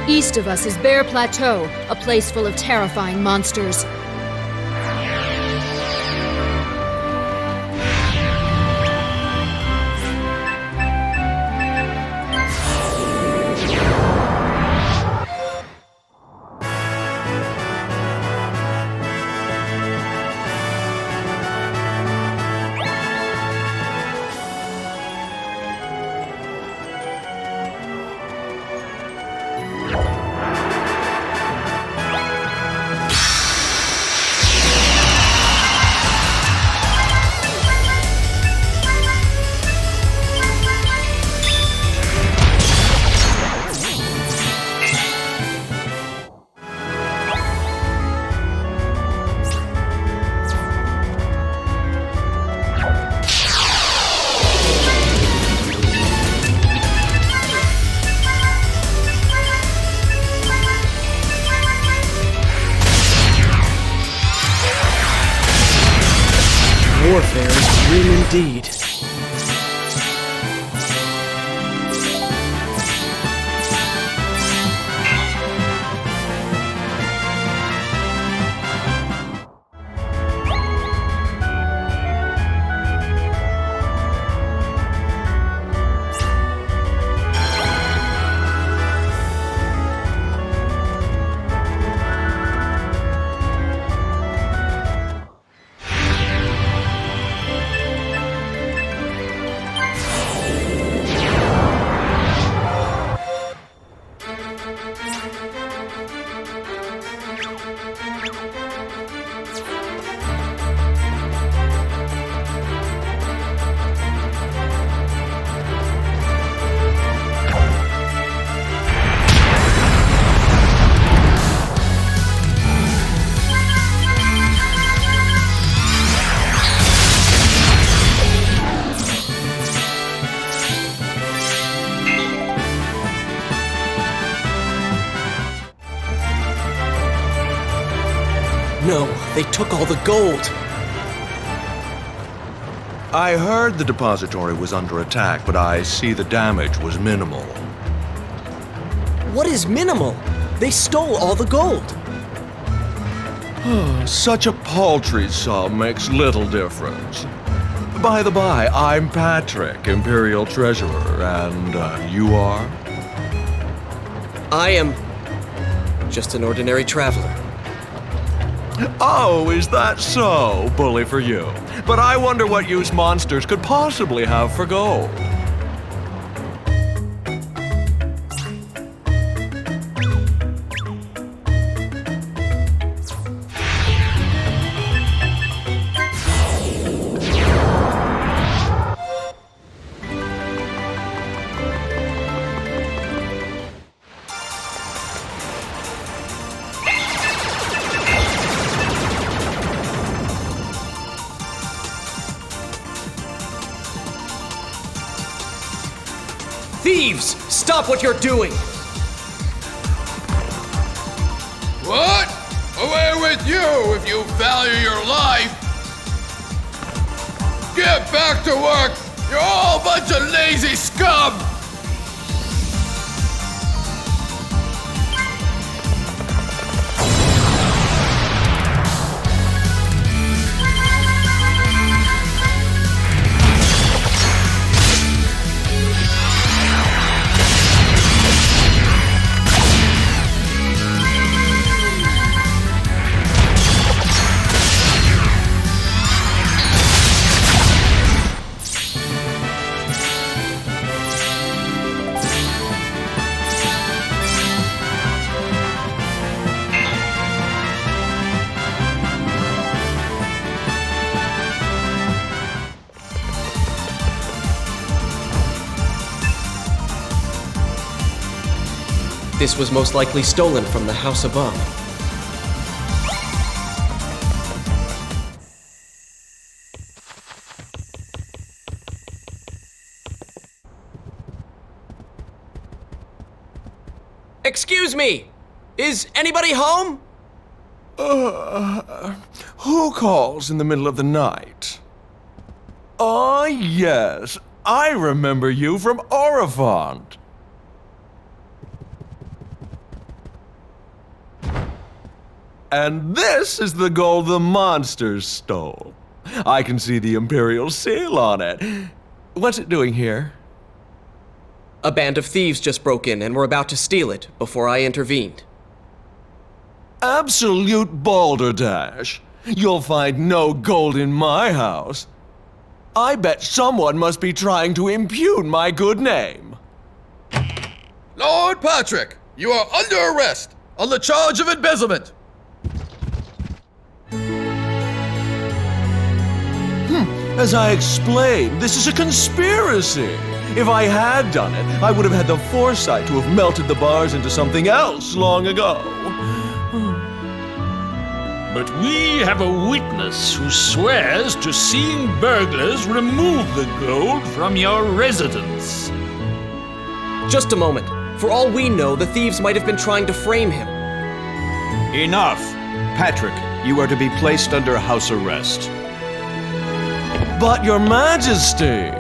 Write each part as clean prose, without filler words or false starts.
East of us is Bear Plateau, a place full of terrifying monsters. Warfare is grim indeed. No, they took all the gold. I heard the depository was under attack, but I see the damage was minimal. What is minimal? They stole all the gold. Such a paltry sum makes little difference. By the by, I'm Patrick, Imperial Treasurer, and you are? I am just an ordinary traveler. Oh, is that so? Bully for you. But I wonder what use monsters could possibly have for gold. Thieves! Stop what you're doing! What? Away with you if you value your life! Get back to work! You're all a bunch of lazy scum! This was most likely stolen from the house above. Excuse me! Is anybody home? Who calls in the middle of the night? Ah, yes. I remember you from Orifont. And this is the gold the monsters stole. I can see the Imperial seal on it. What's it doing here? A band of thieves just broke in and were about to steal it before I intervened. Absolute balderdash. You'll find no gold in my house. I bet someone must be trying to impugn my good name. Lord Patrick, you are under arrest on the charge of embezzlement. As I explained, this is a conspiracy. If I had done it, I would have had the foresight to have melted the bars into something else long ago. But we have a witness who swears to seeing burglars remove the gold from your residence. Just a moment. For all we know, the thieves might have been trying to frame him. Enough! Patrick, you are to be placed under house arrest. But Your Majesty!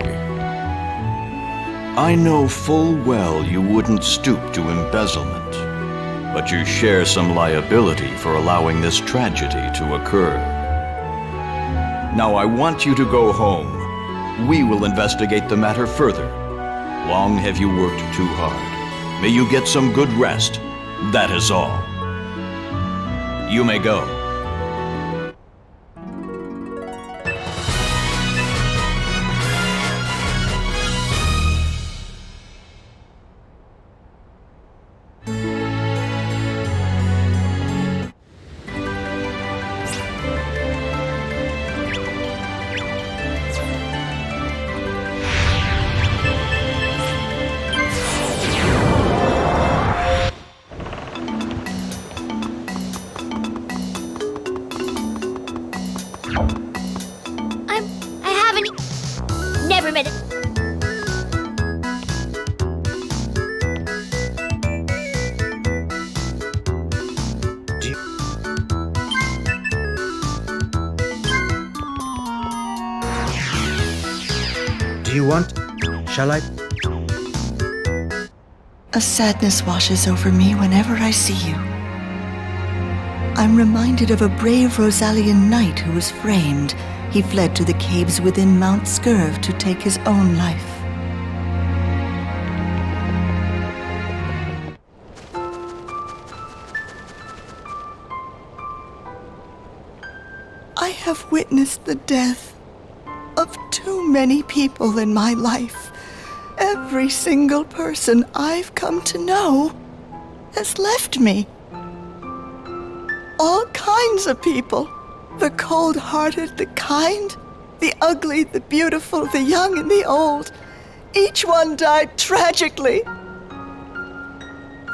I know full well you wouldn't stoop to embezzlement, but you share some liability for allowing this tragedy to occur. Now I want you to go home. We will investigate the matter further. Long have you worked too hard. May you get some good rest. That is all. You may go. Never met it. Do you want? Shall I? A sadness washes over me whenever I see you. I'm reminded of a brave Rosalian knight who was framed. He fled to the caves within Mount Scurv to take his own life. I have witnessed the death of too many people in my life. Every single person I've come to know has left me. All kinds of people. The cold-hearted, the kind, the ugly, the beautiful, the young and the old. Each one died tragically.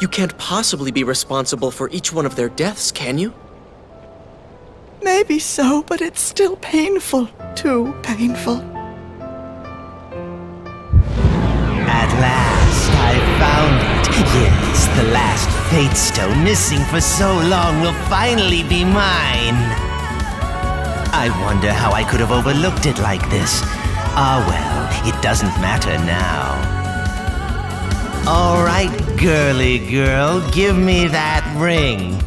You can't possibly be responsible for each one of their deaths, can you? Maybe so, but it's still painful. Too painful. At last, I found it. Yes, the last fate stone missing for so long will finally be mine. I wonder how I could have overlooked it like this. Ah, well, it doesn't matter now. All right, girly girl, give me that ring.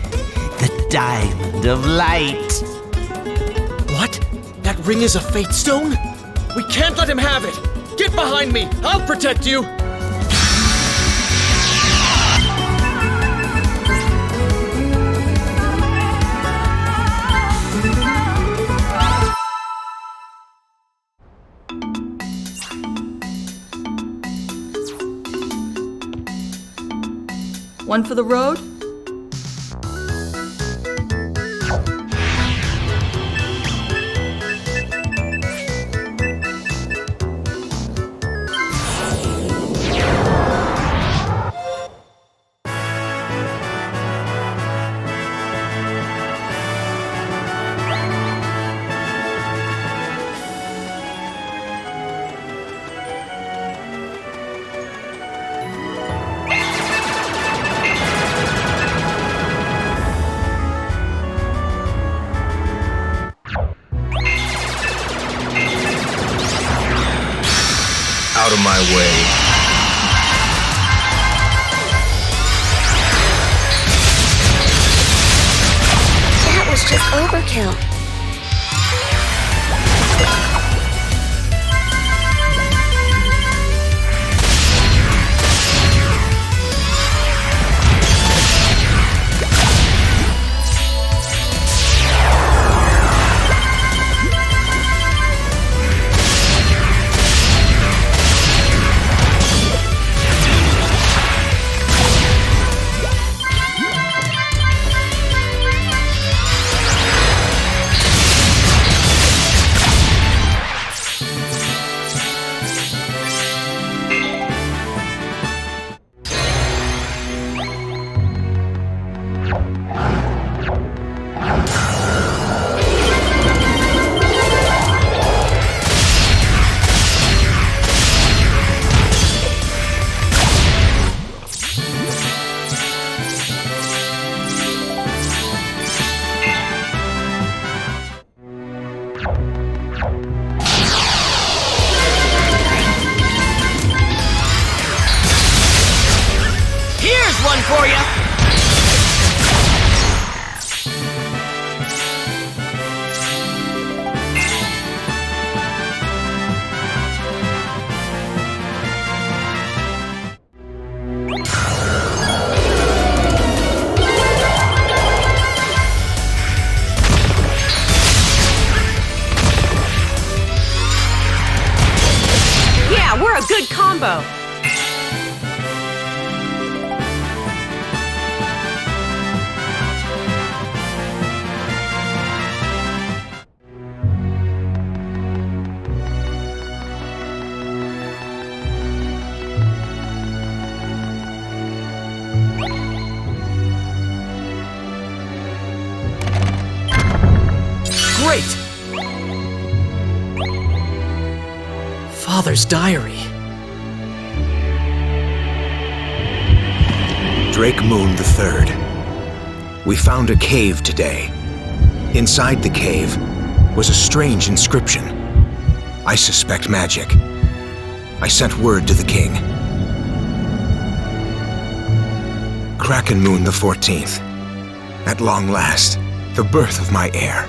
The diamond of light. What? That ring is a fate stone? We can't let him have it! Get behind me! I'll protect you! One for the road? Out of my way. Overkill. One for you. Yeah, we're a good combo. Great! Father's diary. Drake Moon III. We found a cave today. Inside the cave was a strange inscription. I suspect magic. I sent word to the king. Kraken Moon the 14th. At long last, the birth of my heir.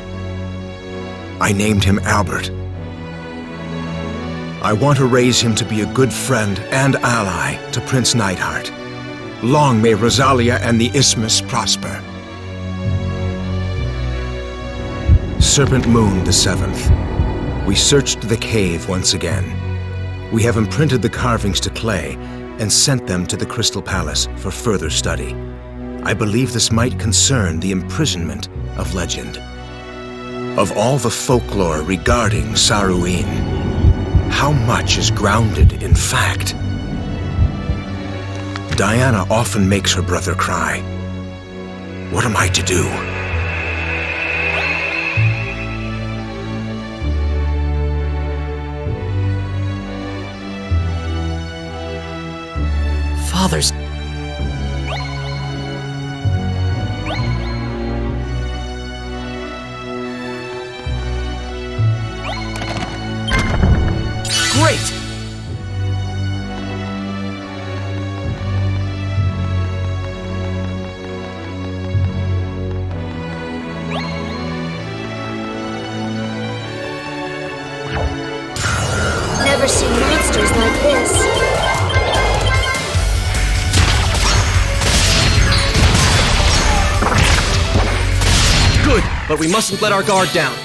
I named him Albert. I want to raise him to be a good friend and ally to Prince Neidhart. Long may Rosalia and the Isthmus prosper. Serpent Moon the 7th. We searched the cave once again. We have imprinted the carvings to clay and sent them to the Crystal Palace for further study. I believe this might concern the imprisonment of legend. Of all the folklore regarding Saruin, how much is grounded in fact? Diana often makes her brother cry. What am I to do? Father's... Great! Never seen monsters like this. Good, but we mustn't let our guard down.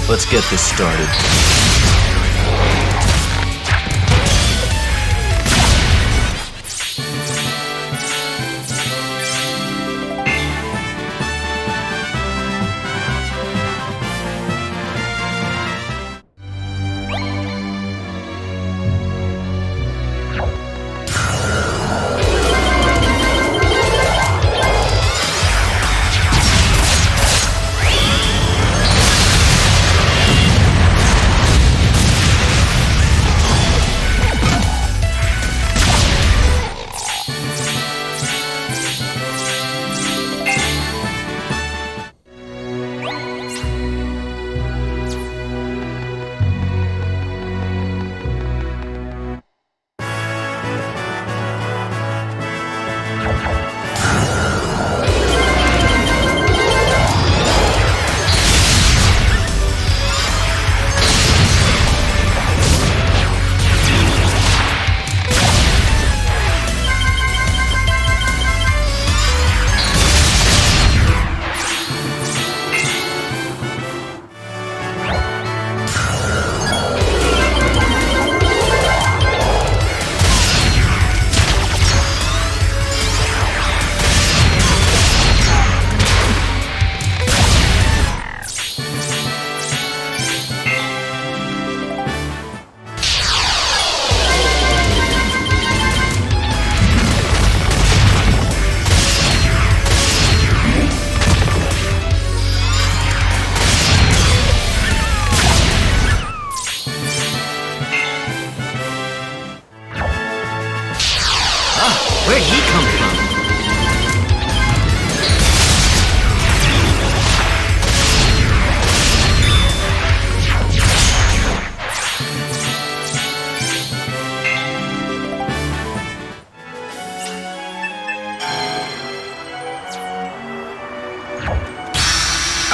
Let's get this started.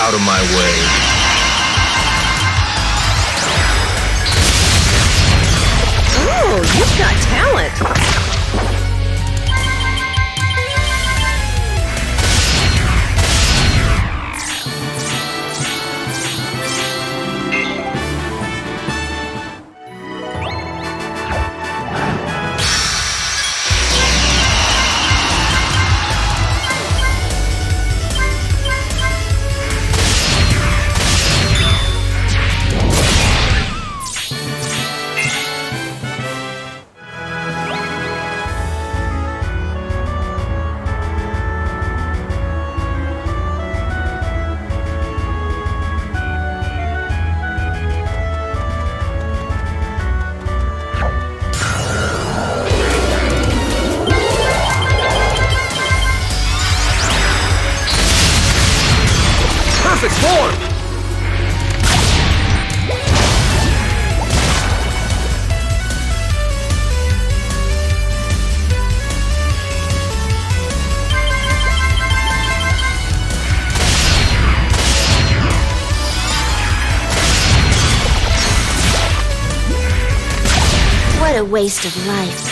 Out of my way. Oh, you've got talent. Perfect form! What a waste of life.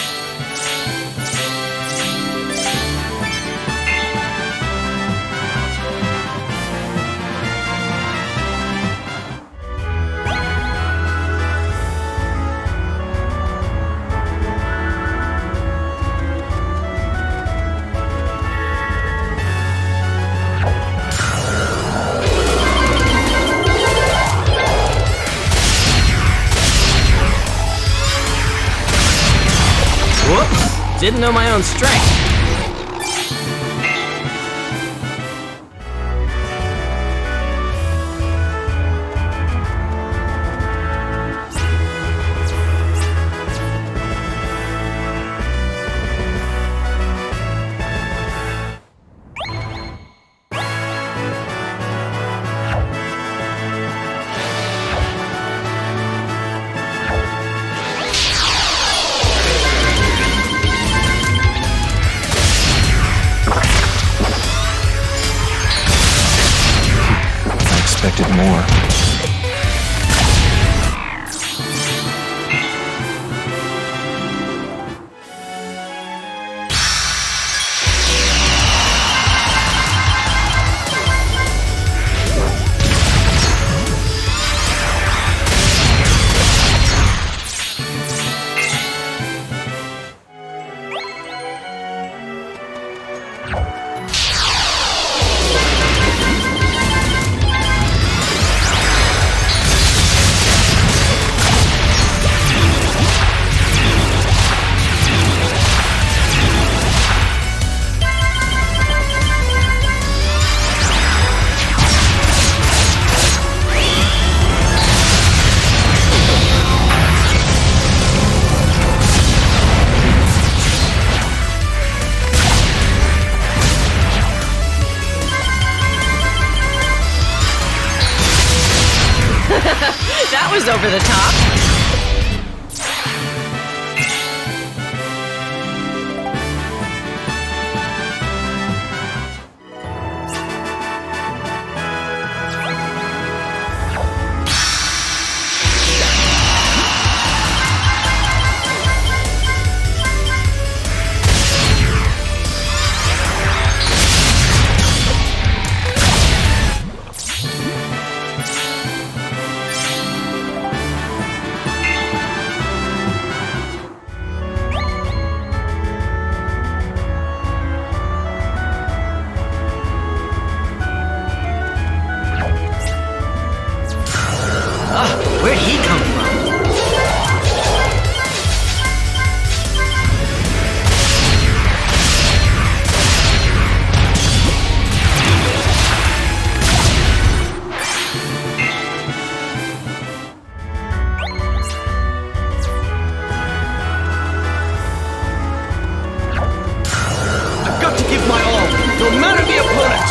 Whoops! Didn't know my own strength. Expected more. That was over the top. Where'd he come from? I've got to give my all, no matter the opponent!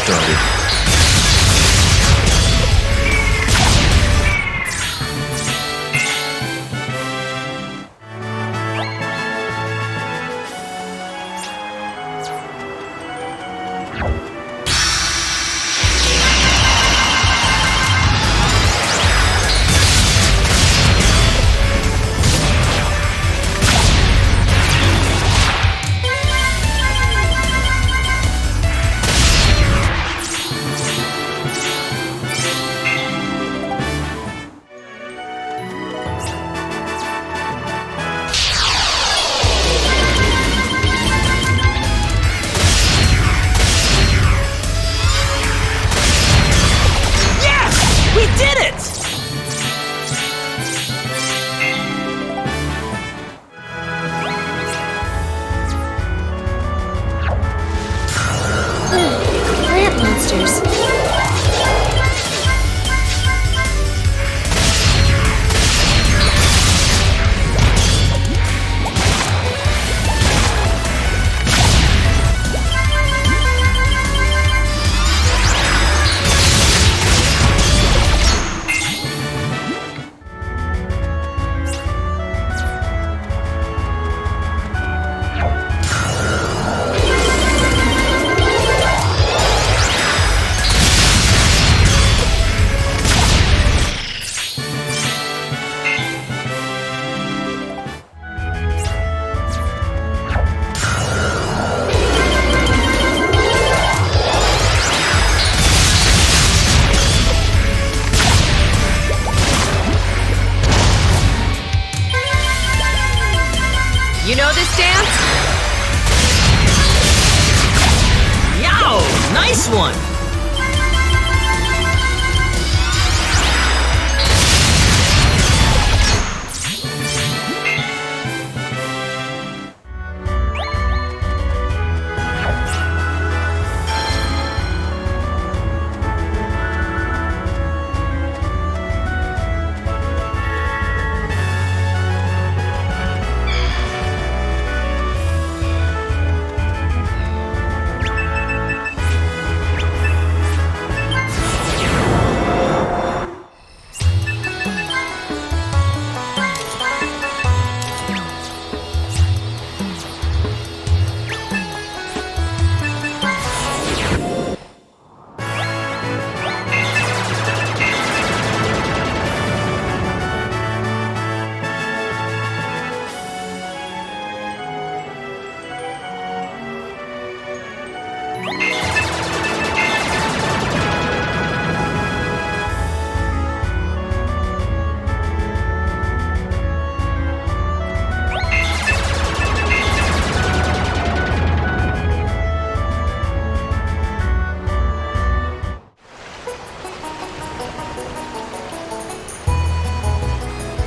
started. You know this dance? Yow! Nice one!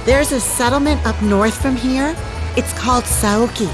There's a settlement up north from here. It's called Saoki.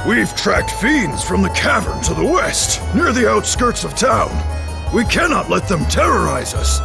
We've tracked fiends from the cavern to the west, near the outskirts of town. We cannot let them terrorize us.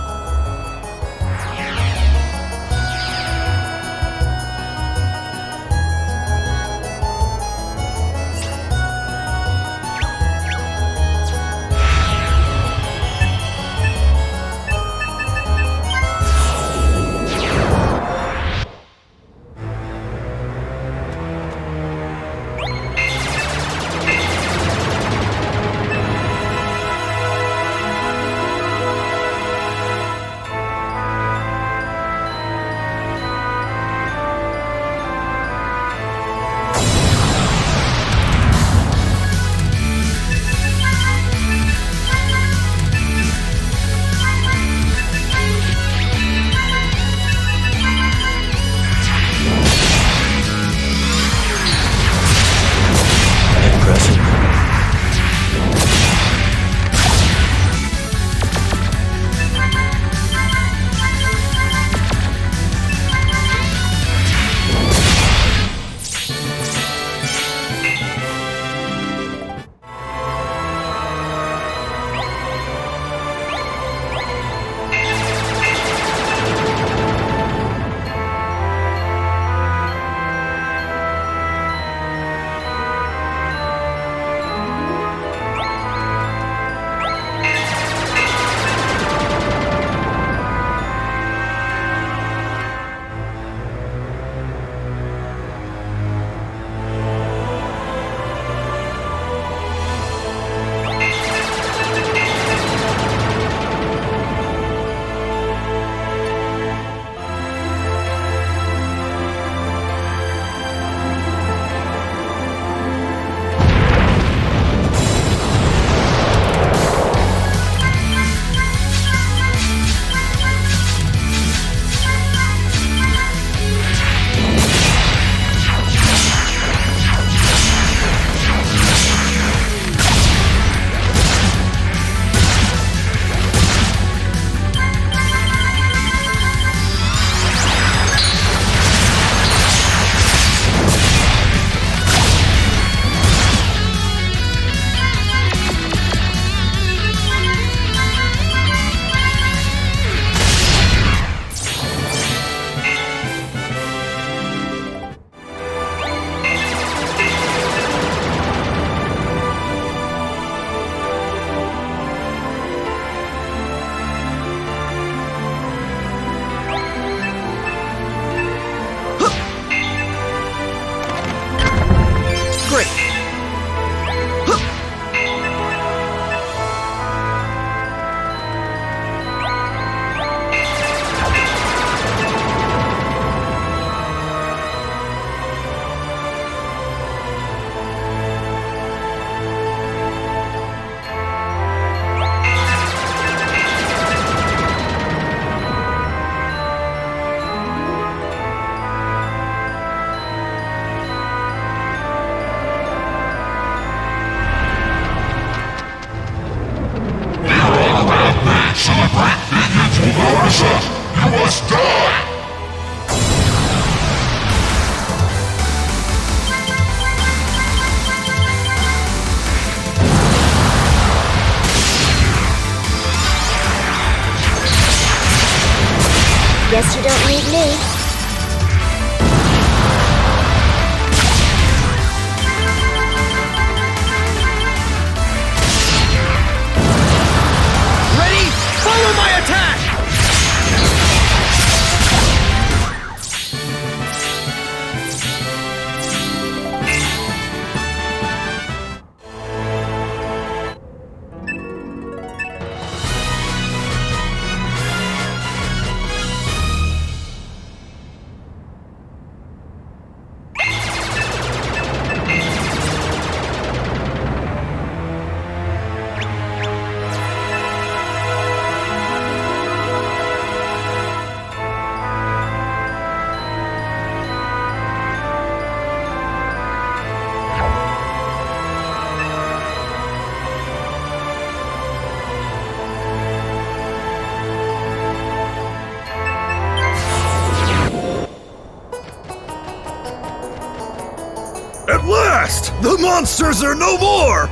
At last! The monsters are no more!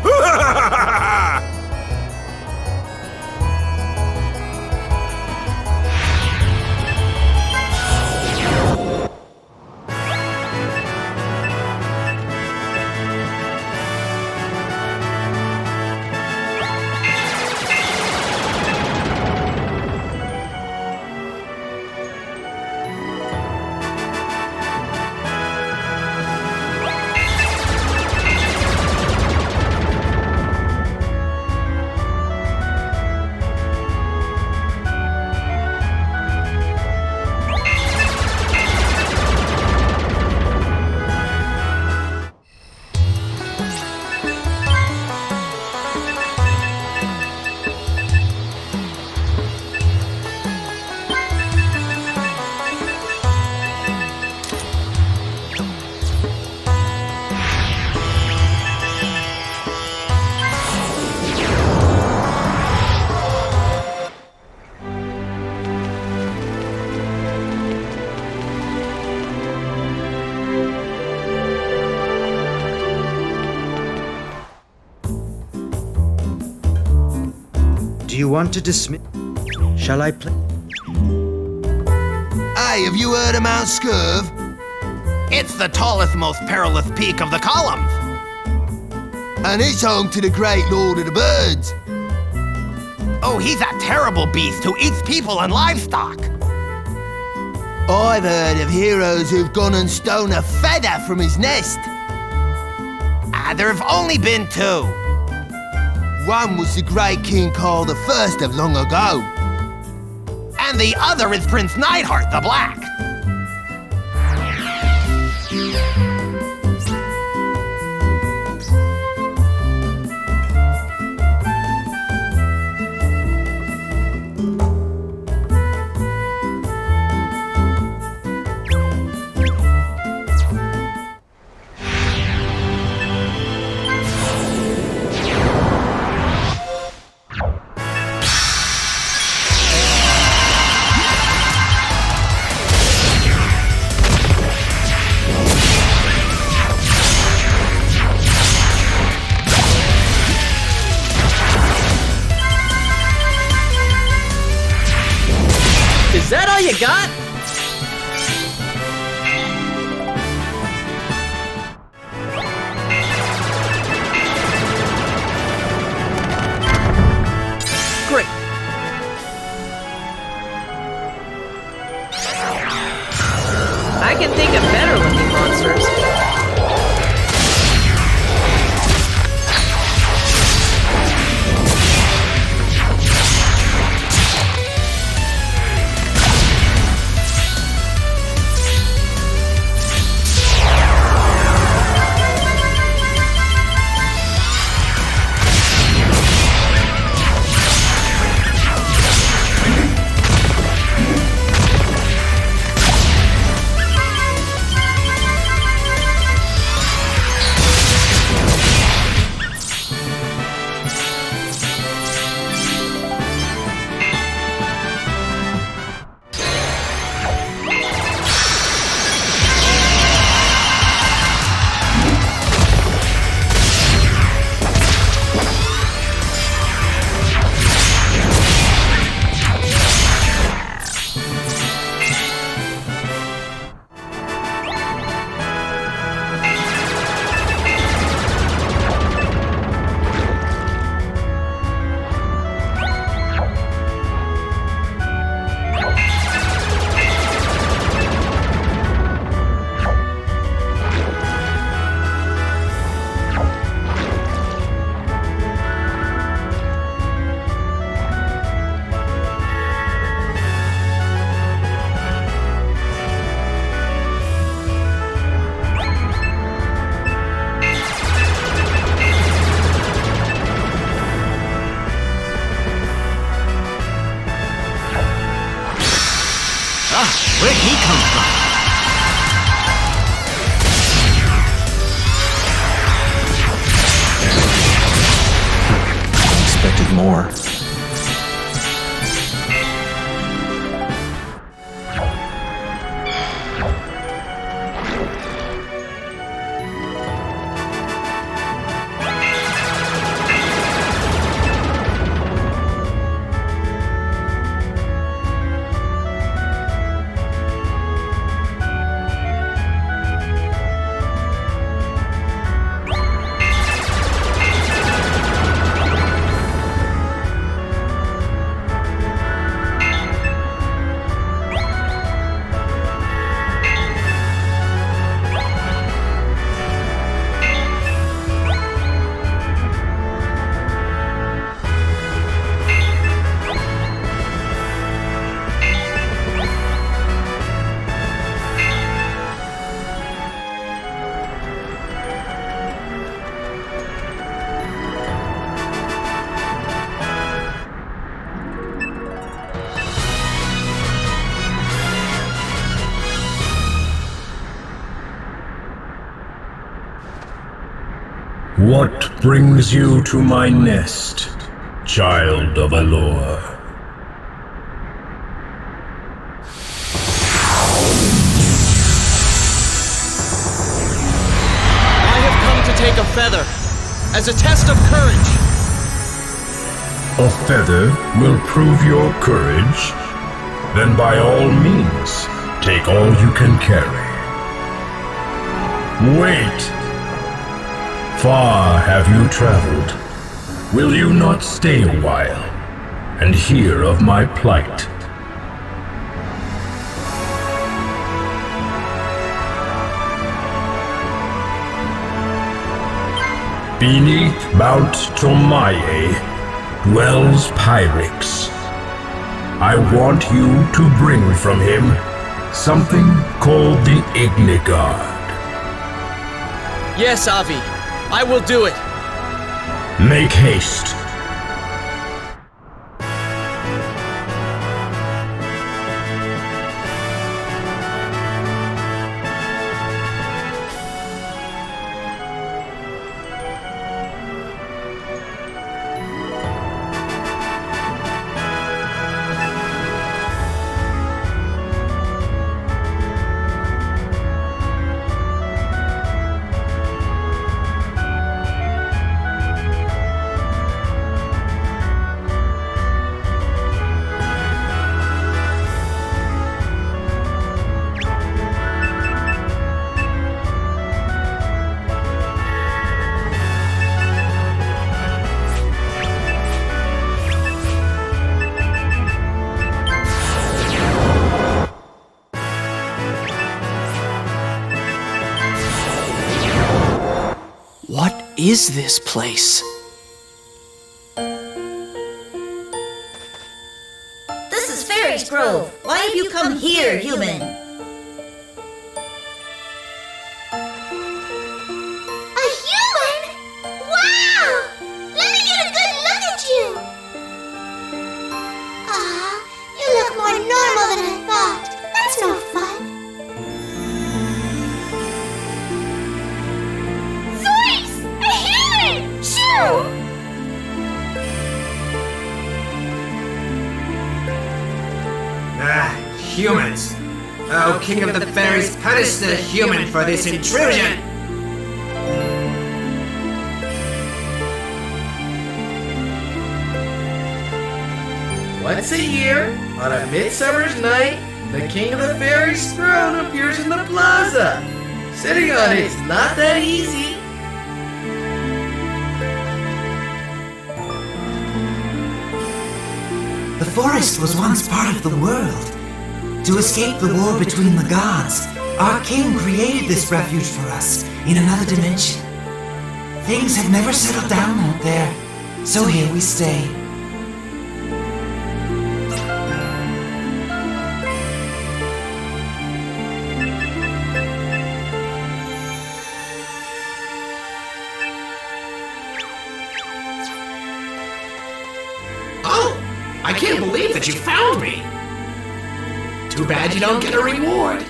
Do you want to dismiss? Shall I play? Hey, have you heard of Mount Scurv? It's the tallest, most perilous peak of the columns. And it's home to the great Lord of the Birds. Oh, he's a terrible beast who eats people and livestock. I've heard of heroes who've gone and stolen a feather from his nest. There have only been two. One was the great King Carl I of long ago. And the other is Prince Neidhart the Black. Is that all you got? Great. I can think of better looking monsters. Where'd he come from? I expected more. What brings you to my nest, child of Alor? I have come to take a feather as a test of courage. A feather will prove your courage? Then by all means, take all you can carry. Wait! Far have you traveled. Will you not stay a while and hear of my plight? Beneath Mount Tomaye dwells Pyrex. I want you to bring from him something called the Ignigard. Yes, Avi. I will do it. Make haste. What is this place? This is Fairy's Grove. Why have you come here, human? A human? Wow! Let me get a good look at you! You look more normal than I thought. That's no fun. Zoinks! A human! Shoo! Humans! Oh, King of the Fairies, punish the human for this intrusion! Once a year, on a midsummer's night, the King of the Fairies' throne appears in the plaza. Sitting on it is not that easy. The forest was once part of the world. To escape the war between the gods, our king created this refuge for us in another dimension. Things have never settled down out there, so here we stay. Oh! I can't believe that you found me! Too bad you don't get a reward.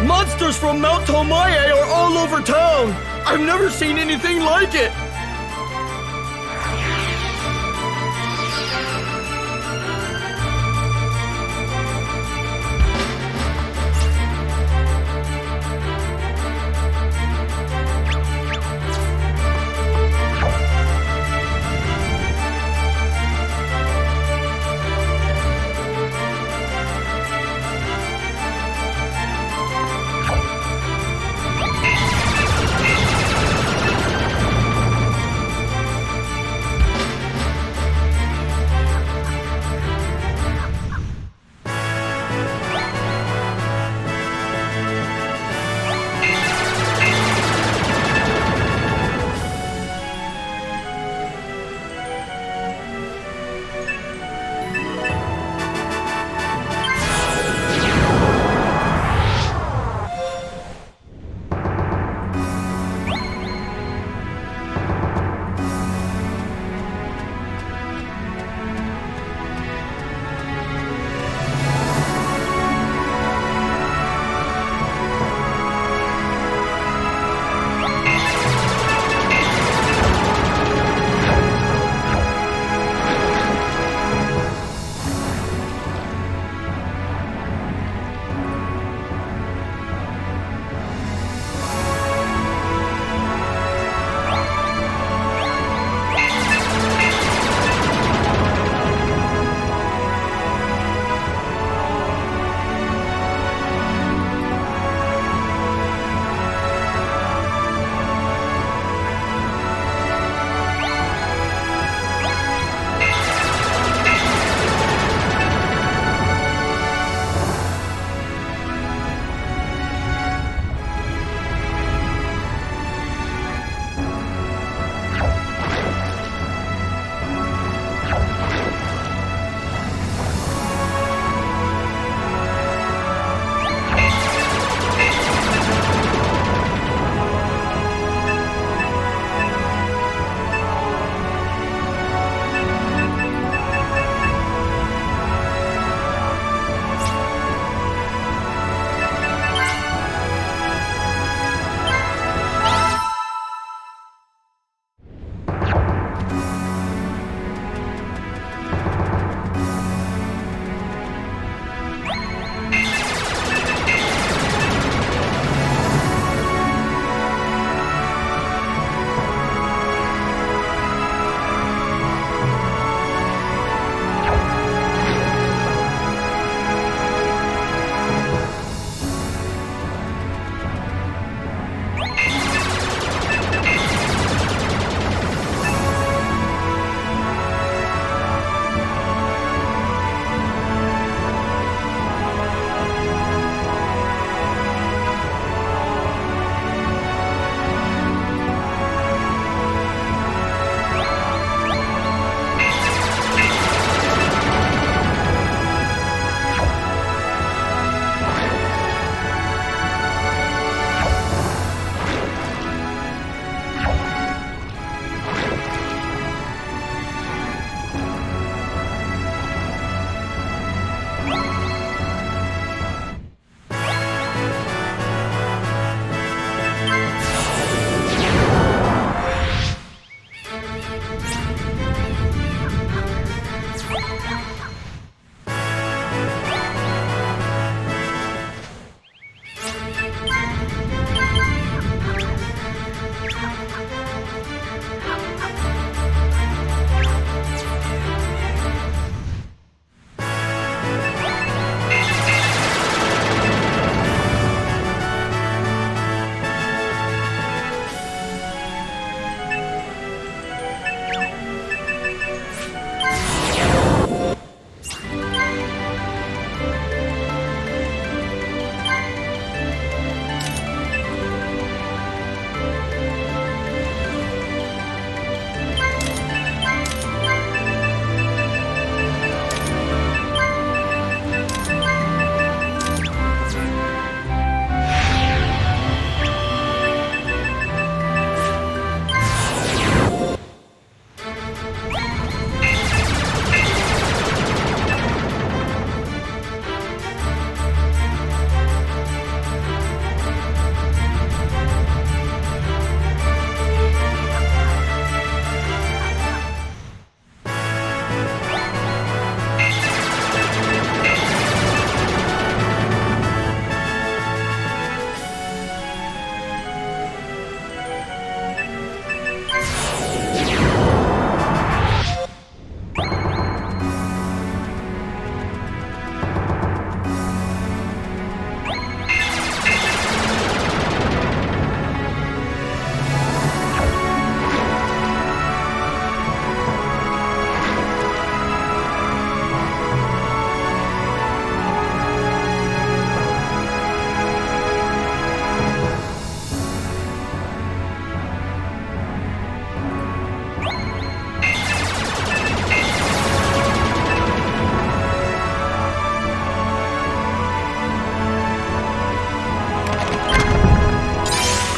Monsters from Mount Tomaye are all over town! I've never seen anything like it!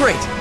Great!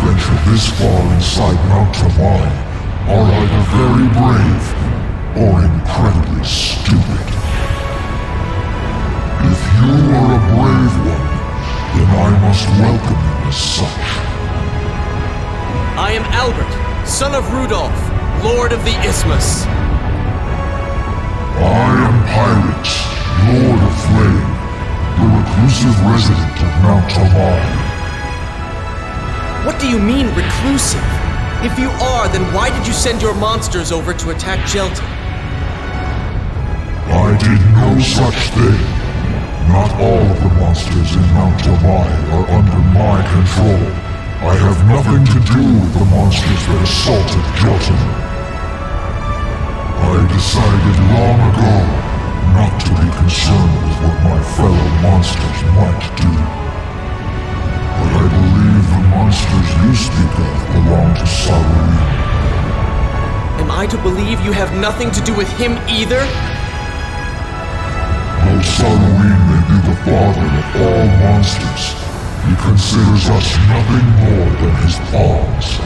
venture this far inside Mount Tamai are either very brave or incredibly stupid. If you are a brave one, then I must welcome you as such. I am Albert, son of Rudolph, Lord of the Isthmus. I am Pirate, Lord of Flame, the reclusive resident of Mount Tamai. What do you mean, reclusive? If you are, then why did you send your monsters over to attack Jelton? I did no such thing. Not all of the monsters in Mount Tamai are under my control. I have nothing to do with the monsters that assaulted Jelton. I decided long ago not to be concerned with what my fellow monsters might do. But I believe the monsters you speak of belong to SaGa. Am I to believe you have nothing to do with him either? Though SaGa may be the father of all monsters, he considers us nothing more than his pawns.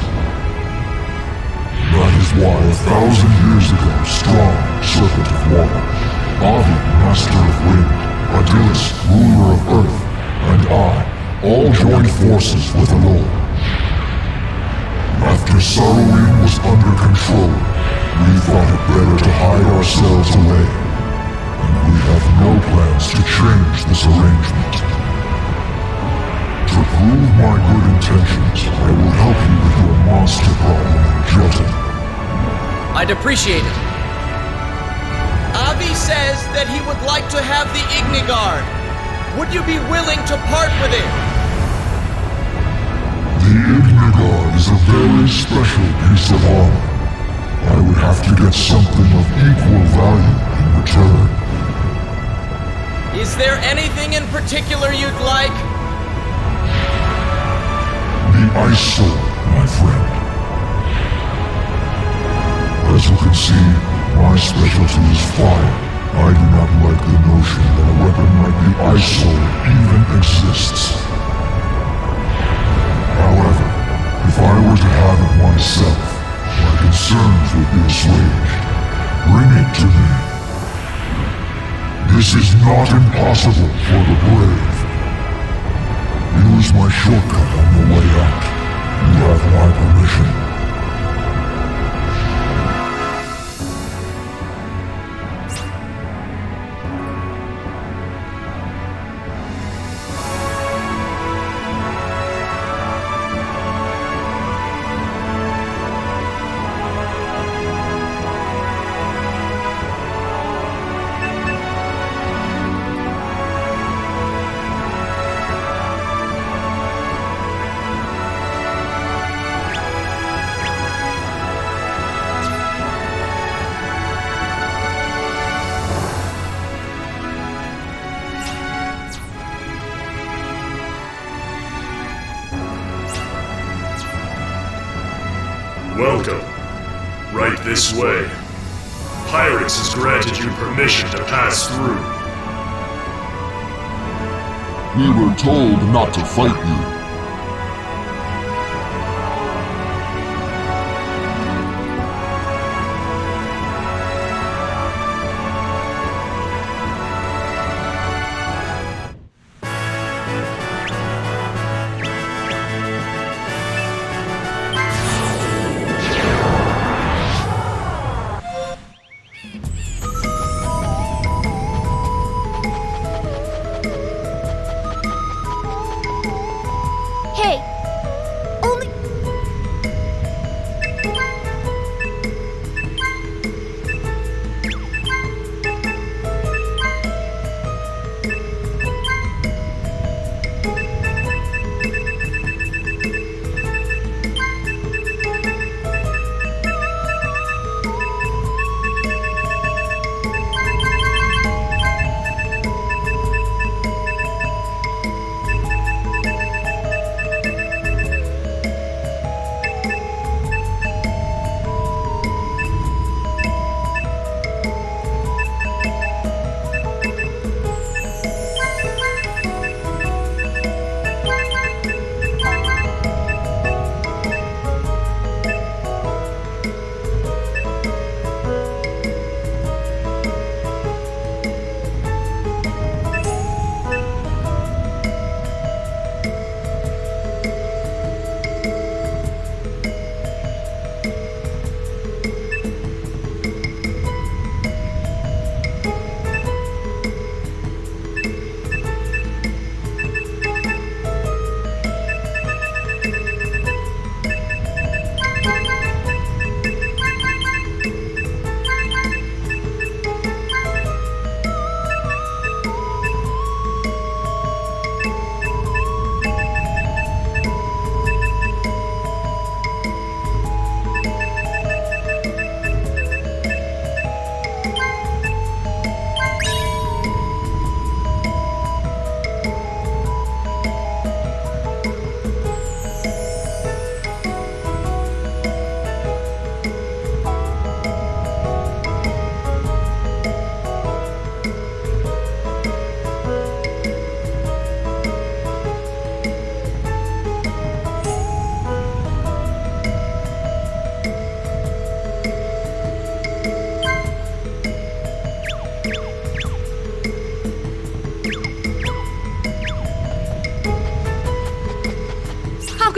That is why 1,000 years ago, Strong, Serpent of Water, Avi, Master of Wind, Adilis, Ruler of Earth, and I all joined forces with Alor. After SaGa was under control, we thought it better to hide ourselves away, and we have no plans to change this arrangement. To prove my good intentions, I will help you with your monster problem in Jelton. I'd appreciate it. Avi says that he would like to have the Ignigard. Would you be willing to part with it? The Ignigard is a very special piece of armor. I would have to get something of equal value in return. Is there anything in particular you'd like? The Ice Sword, my friend. As you can see, my specialty is fire. I do not like the notion that a weapon like the Ice Sword even exists. However, if I were to have it myself, my concerns would be assuaged. Bring it to me. This is not impossible for the brave. Use my shortcut on the way out. You have my permission. Welcome. Right this way. Pirates has granted you permission to pass through. We were told not to fight you.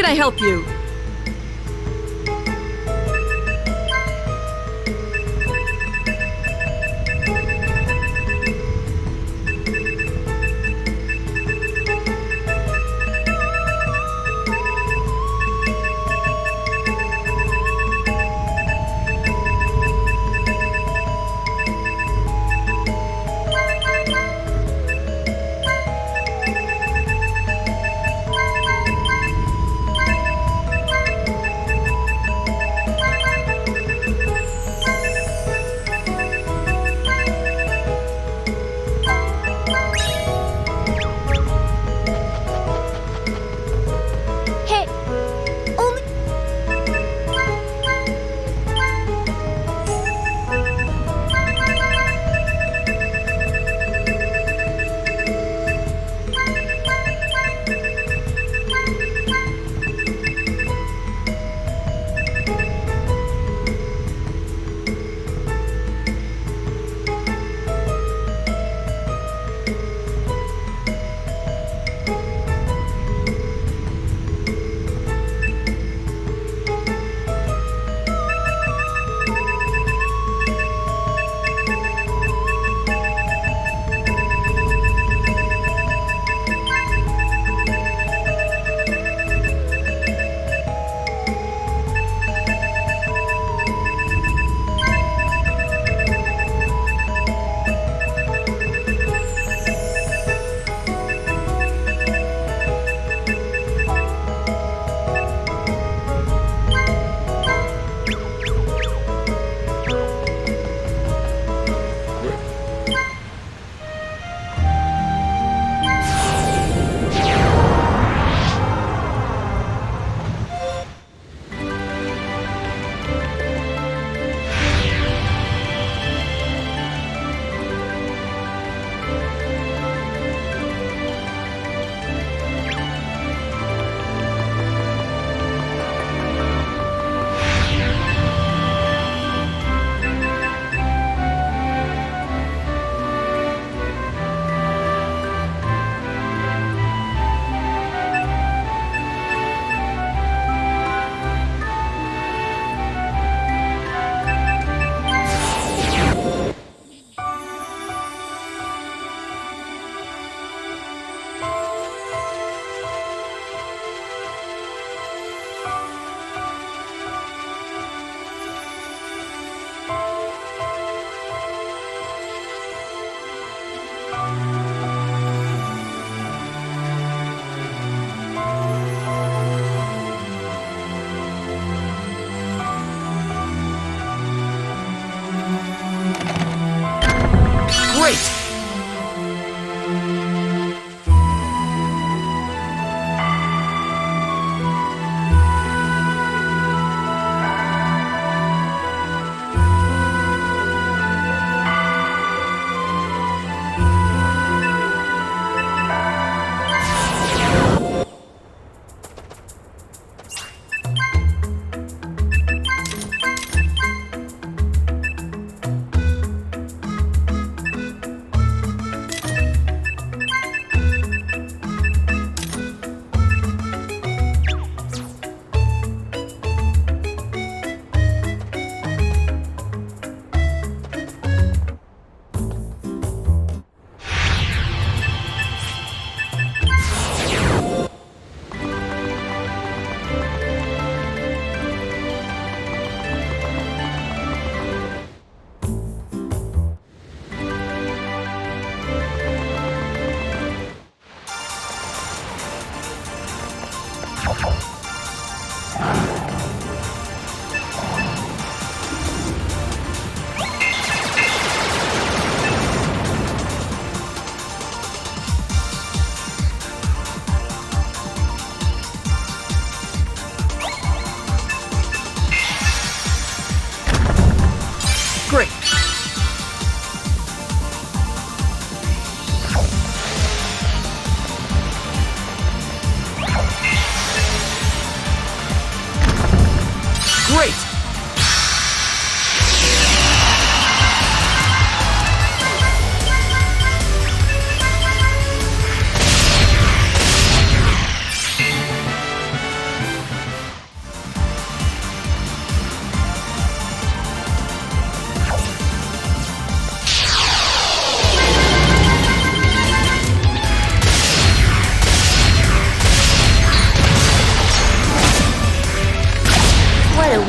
I help you?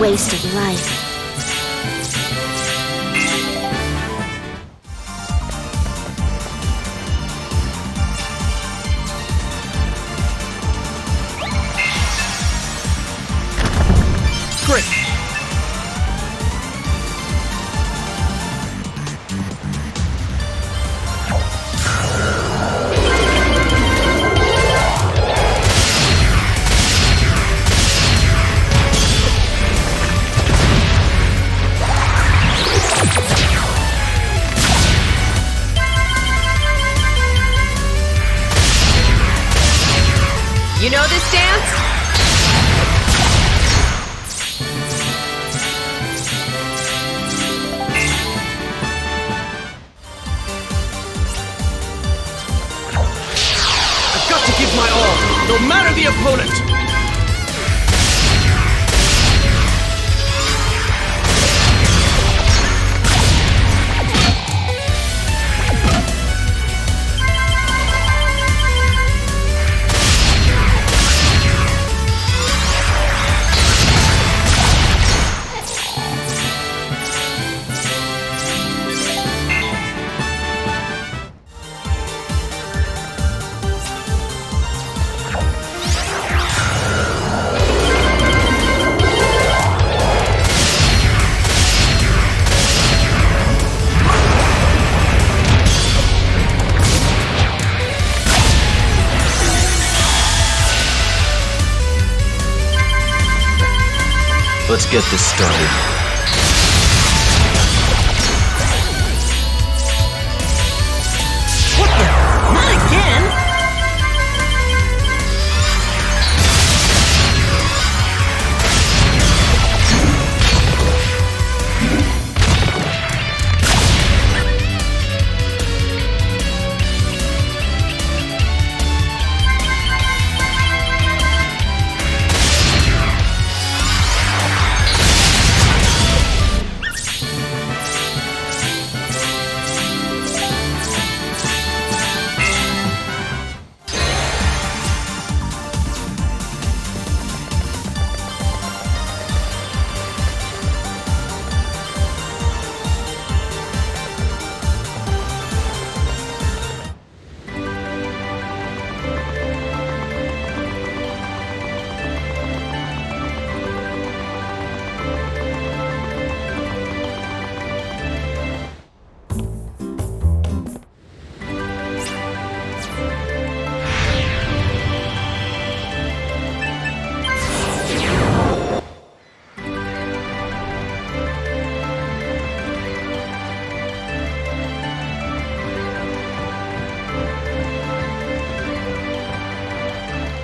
waste of life. Great. You know this dance? I've got to give my all, no matter the opponent! Let's get this started. What the? Not again!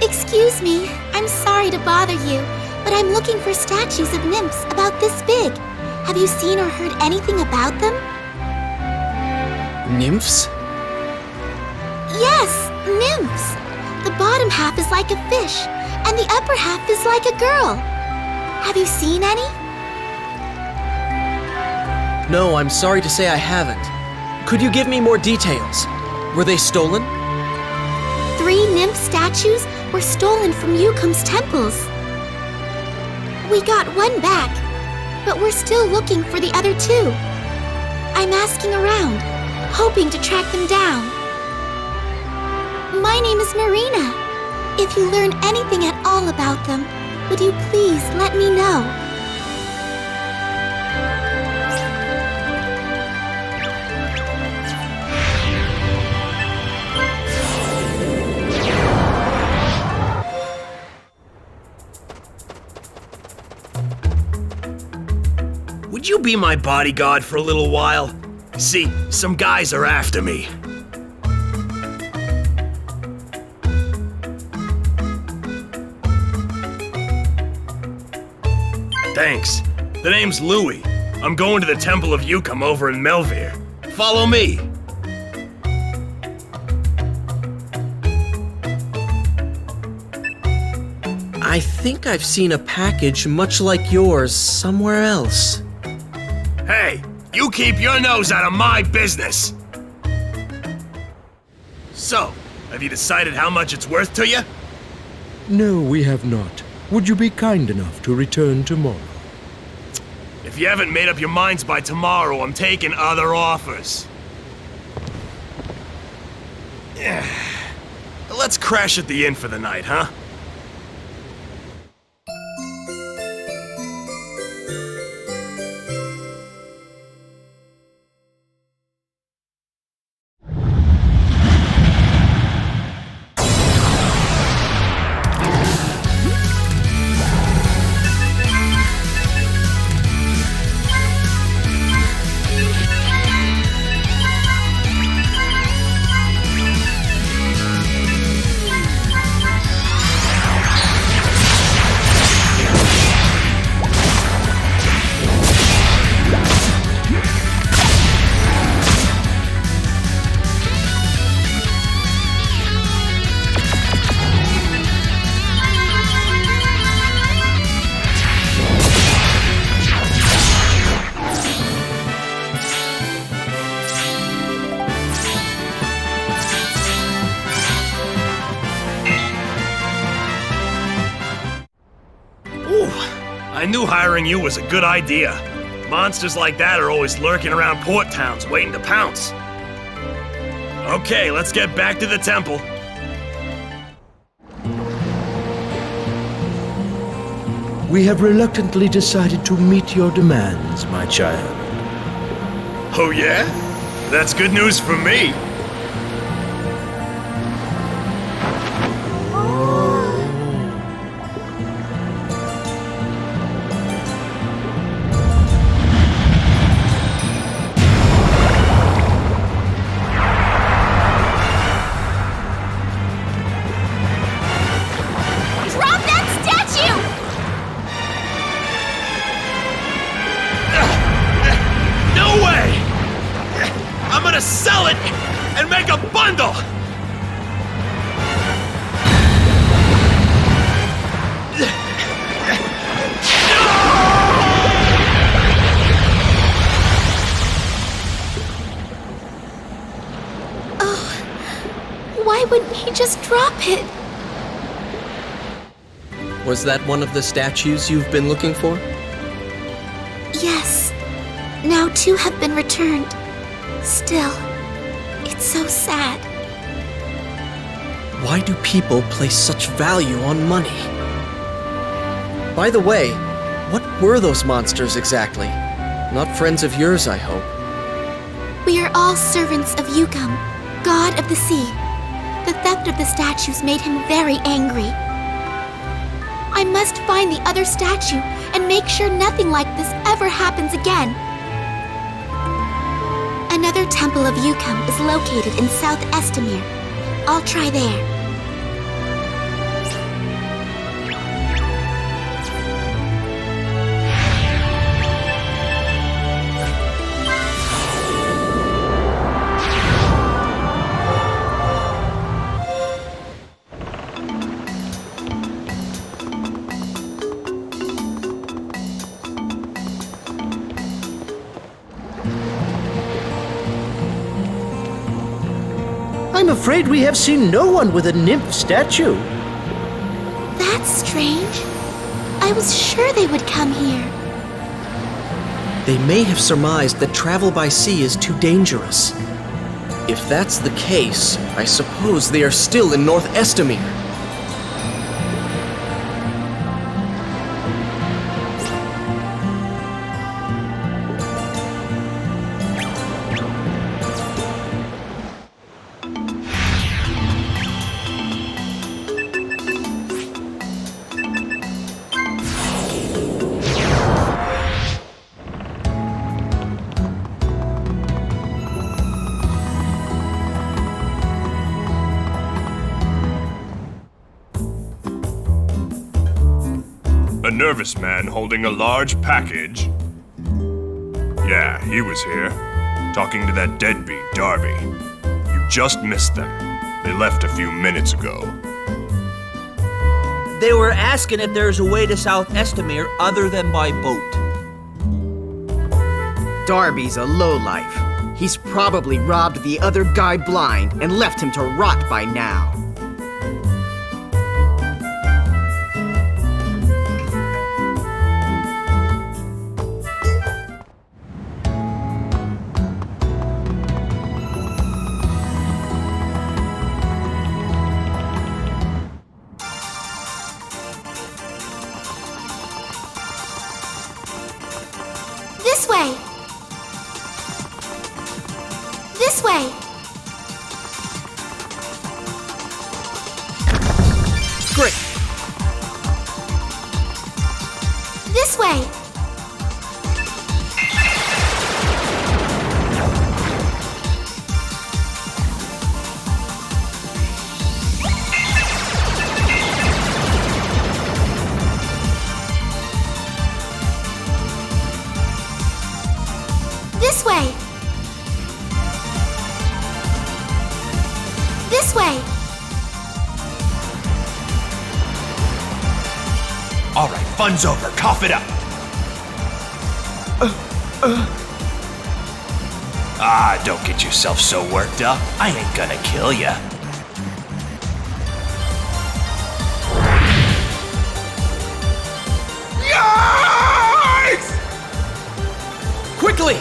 Excuse me, I'm sorry to bother you, but I'm looking for statues of nymphs about this big. Have you seen or heard anything about them? Nymphs? Yes, nymphs. The bottom half is like a fish, and the upper half is like a girl. Have you seen any? No, I'm sorry to say I haven't. Could you give me more details? Were they stolen? 3 nymph statues were stolen from Yukum's temples. We got one back, but we're still looking for the other 2. I'm asking around, hoping to track them down. My name is Marina. If you learn anything at all about them, would you please let me know? Would you be my bodyguard for a little while? See, some guys are after me. Thanks. The name's Louis. I'm going to the Temple of Yukum over in Melvere. Follow me. I think I've seen a package much like yours somewhere else. Hey, you keep your nose out of my business! So, have you decided how much it's worth to you? No, we have not. Would you be kind enough to return tomorrow? If you haven't made up your minds by tomorrow, I'm taking other offers. Let's crash at the inn for the night, huh? I knew hiring you was a good idea. Monsters like that are always lurking around port towns waiting to pounce. Okay, let's get back to the temple. We have reluctantly decided to meet your demands, my child. Oh yeah? That's good news for me. Sell it and make a bundle! Why wouldn't he just drop it? Was that one of the statues you've been looking for? Yes. Now 2 have been returned. Still, it's so sad. Why do people place such value on money? By the way, what were those monsters exactly? Not friends of yours, I hope. We are all servants of Yukam, god of the sea. The theft of the statues made him very angry. I must find the other statue and make sure nothing like this ever happens again. Another temple of Yukam is located in South Estamir. I'll try there. I'm afraid we have seen no one with a nymph statue. That's strange. I was sure they would come here. They may have surmised that travel by sea is too dangerous. If that's the case, I suppose they are still in North Estamir. A nervous man holding a large package? Yeah, he was here, talking to that deadbeat Darby. You just missed them. They left a few minutes ago. They were asking if there's a way to South Estamir other than by boat. Darby's a lowlife. He's probably robbed the other guy blind and left him to rot by now. This way! This way! Great! This way! This way! This way! All right, fun's over. Cough it up. Don't get yourself so worked up. I ain't gonna kill ya. Yes! Quickly!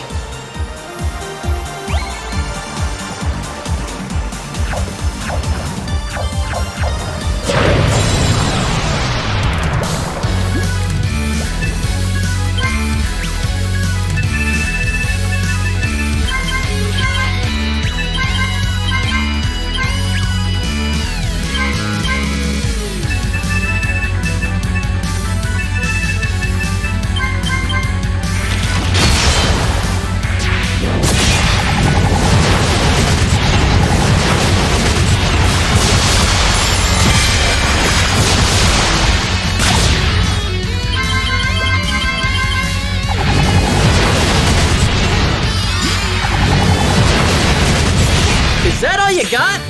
Is that all you got?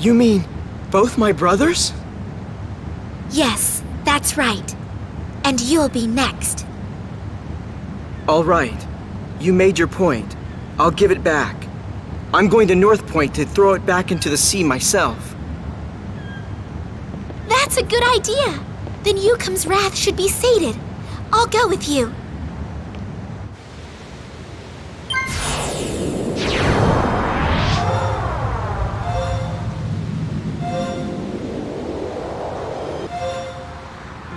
You mean both my brothers? Yes, that's right. And you'll be next. All right. You made your point. I'll give it back. I'm going to North Point to throw it back into the sea myself. That's a good idea. Then Yukum's wrath should be sated. I'll go with you.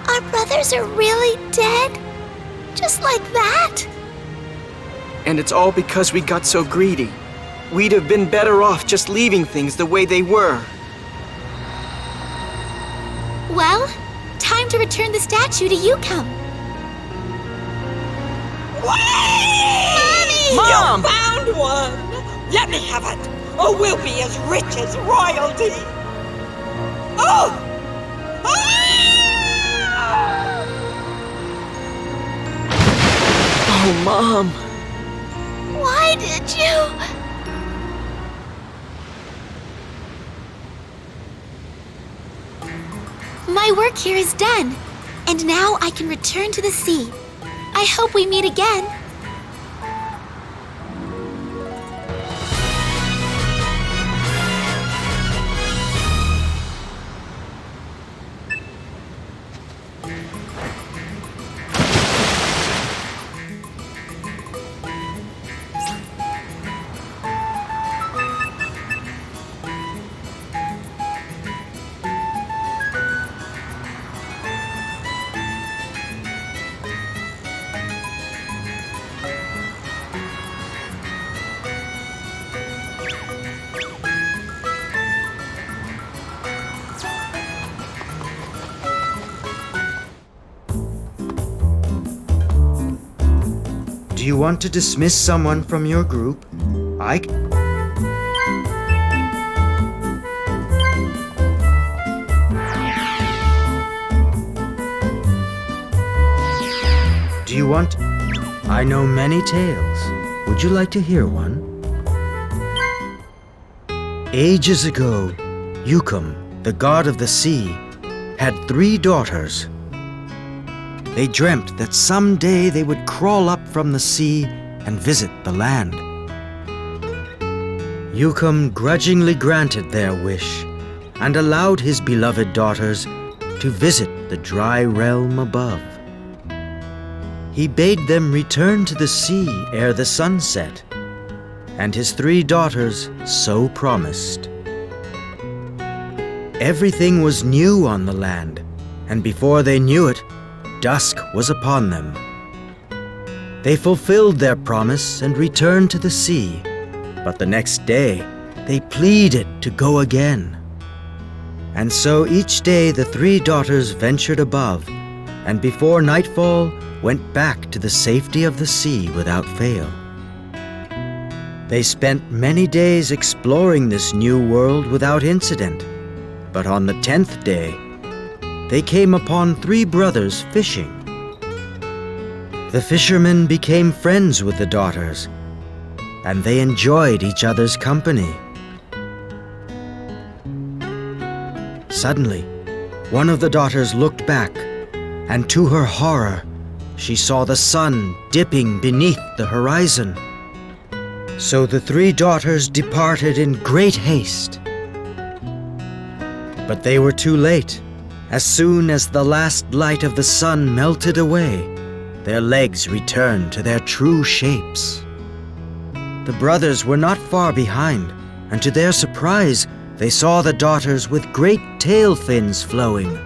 Our brothers are really dead? Just like that? And it's all because we got so greedy. We'd have been better off just leaving things the way they were. Well, time to return the statue to Yukum. Mommy! Mom! You found one! Let me have it, or we'll be as rich as royalty! Oh! Oh, Mom! Why did you? My work here is done, and now I can return to the sea. I hope we meet again. Do you want to dismiss someone from your group? Do you want... I know many tales. Would you like to hear one? Ages ago, Yukum, the god of the sea, had 3 daughters. They dreamt that someday they would crawl up from the sea and visit the land. Yukum grudgingly granted their wish and allowed his beloved daughters to visit the dry realm above. He bade them return to the sea ere the sun set. and his 3 daughters so promised. Everything was new on the land, and before they knew it, dusk was upon them. They fulfilled their promise and returned to the sea, but the next day they pleaded to go again. And so each day the 3 daughters ventured above, and before nightfall went back to the safety of the sea without fail. They spent many days exploring this new world without incident, but on the 10th day, they came upon 3 brothers fishing. The fishermen became friends with the daughters, and they enjoyed each other's company. Suddenly, one of the daughters looked back, and to her horror, she saw the sun dipping beneath the horizon. So the 3 daughters departed in great haste. But they were too late. As soon as the last light of the sun melted away, their legs returned to their true shapes. The brothers were not far behind, and to their surprise, they saw the daughters with great tail fins flowing.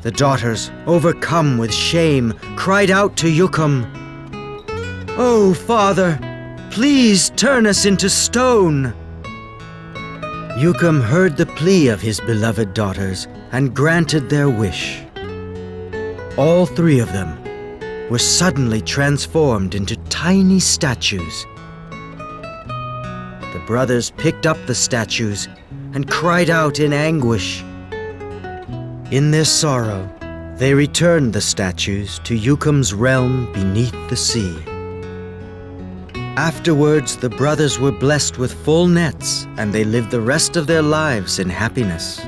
The daughters, overcome with shame, cried out to Yukum, "Oh, Father, please turn us into stone." Yukum heard the plea of his beloved daughters and granted their wish. All 3 of them were suddenly transformed into tiny statues. The brothers picked up the statues and cried out in anguish. In their sorrow, they returned the statues to Yukum's realm beneath the sea. Afterwards, the brothers were blessed with full nets, and they lived the rest of their lives in happiness.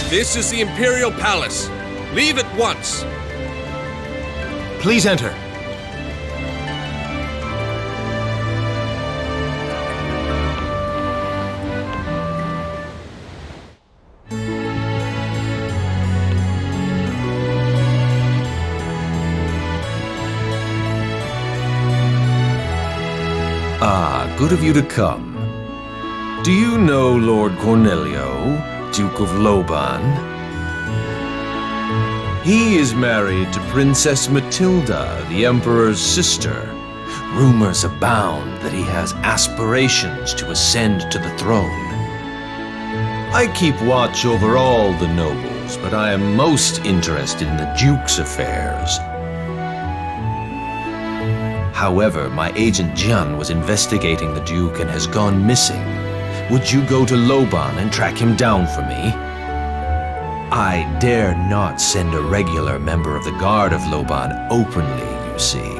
This is the Imperial Palace. Leave at once. Please enter. Ah, good of you to come. Do you know Lord Cornelio, Duke of Loban? He is married to Princess Matilda, the Emperor's sister. Rumors abound that he has aspirations to ascend to the throne. I keep watch over all the nobles, but I am most interested in the Duke's affairs. However, my agent Jian was investigating the Duke and has gone missing. Would you go to Loban and track him down for me? I dare not send a regular member of the Guard of Loban openly, you see.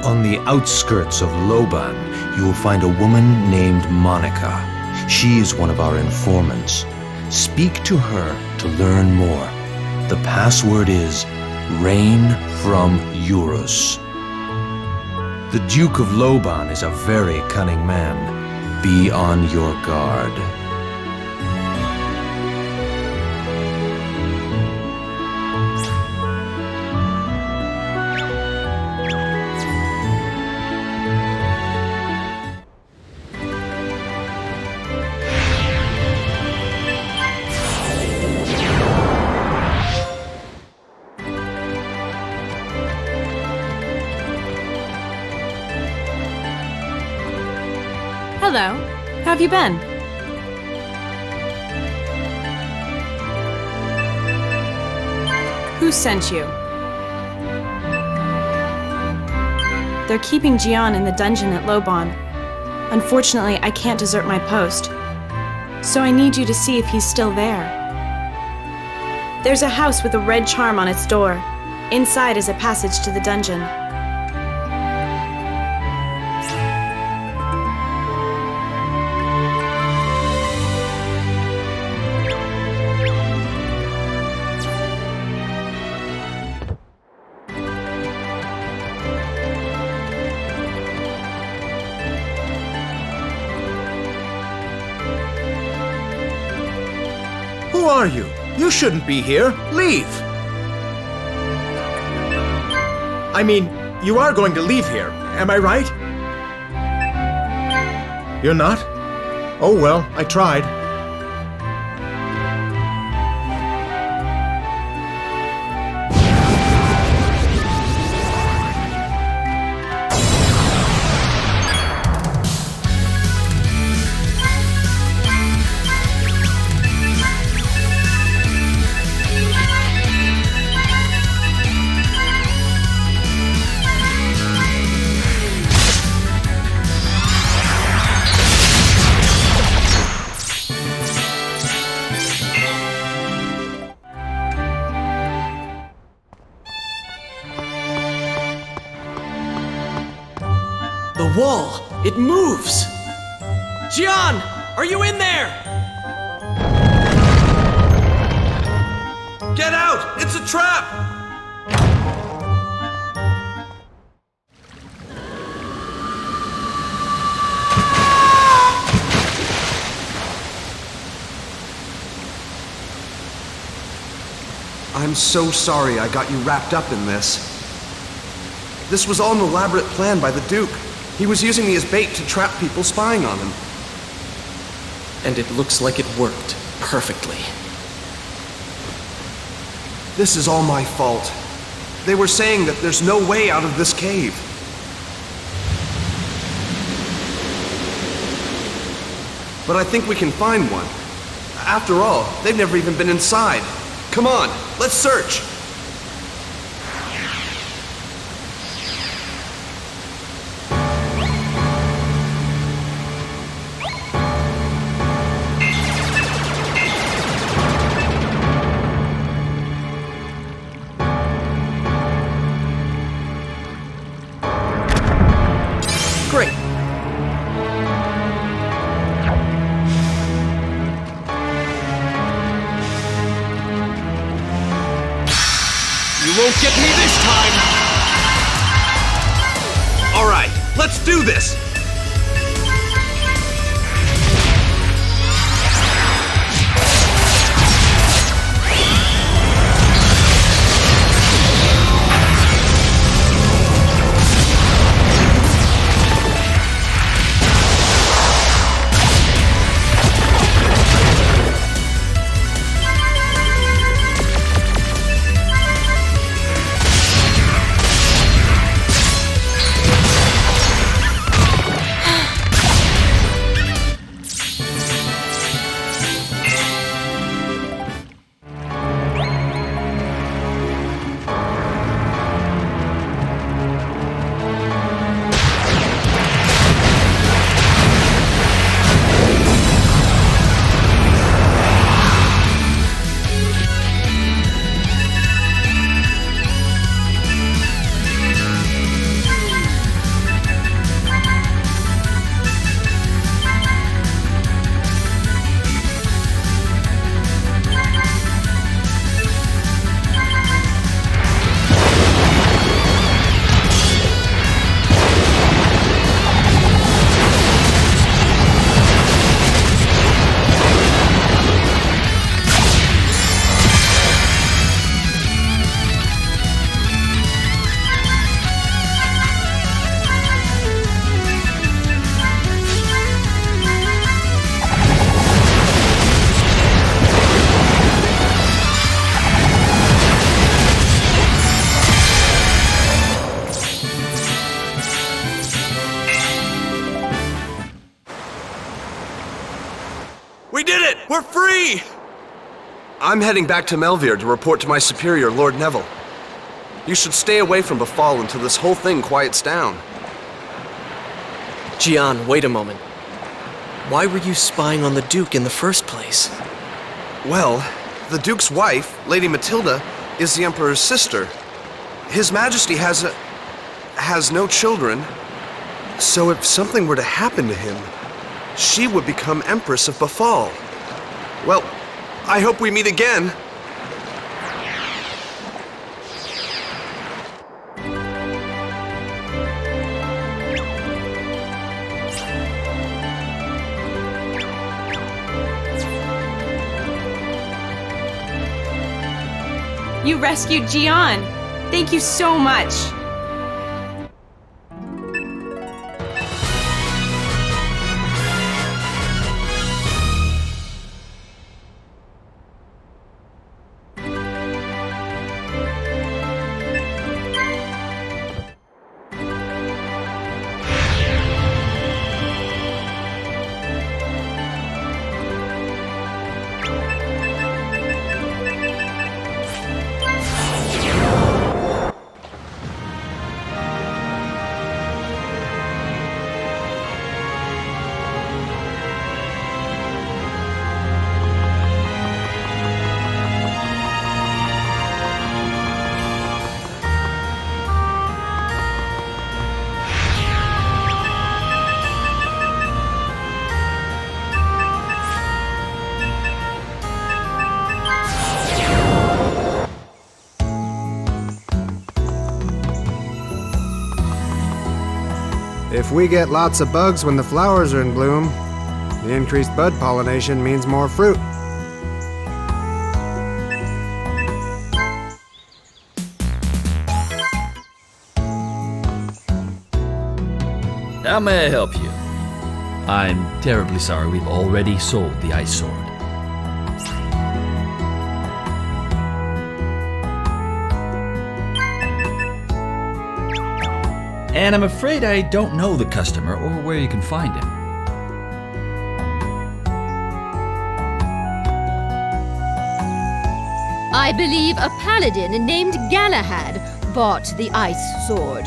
On the outskirts of Loban, you will find a woman named Monica. She is one of our informants. Speak to her to learn more. The password is Rain from Eurus. The Duke of Loban is a very cunning man. Be on your guard. Hello. How have you been? Who sent you? They're keeping Jian in the dungeon at Lobon. Unfortunately, I can't desert my post. So I need you to see if he's still there. There's a house with a red charm on its door. Inside is a passage to the dungeon. Who are you? You shouldn't be here. Leave! I mean, you are going to leave here, am I right? You're not? Oh well, I tried. The wall! It moves! Jian! Are you in there? Get out! It's a trap! I'm so sorry I got you wrapped up in this. This was all an elaborate plan by the Duke. He was using me as bait to trap people spying on him. And it looks like it worked perfectly. This is all my fault. They were saying that there's no way out of this cave. But I think we can find one. After all, they've never even been inside. Come on, let's search! Great! You won't get me this time! All right, let's do this! did it! We're free! I'm heading back to Melvir to report to my superior, Lord Neville. You should stay away from Befall until this whole thing quiets down. Gian, wait a moment. Why were you spying on the Duke in the first place? Well, the Duke's wife, Lady Matilda, is the Emperor's sister. His Majesty has no children, so if something were to happen to him, she would become Empress of Befall. Well, I hope we meet again. You rescued Gian! Thank you so much! If we get lots of bugs when the flowers are in bloom, the increased bud pollination means more fruit. How may I help you? I'm terribly sorry we've already sold the ice sword. And I'm afraid I don't know the customer or where you can find him. I believe a paladin named Galahad bought the ice sword.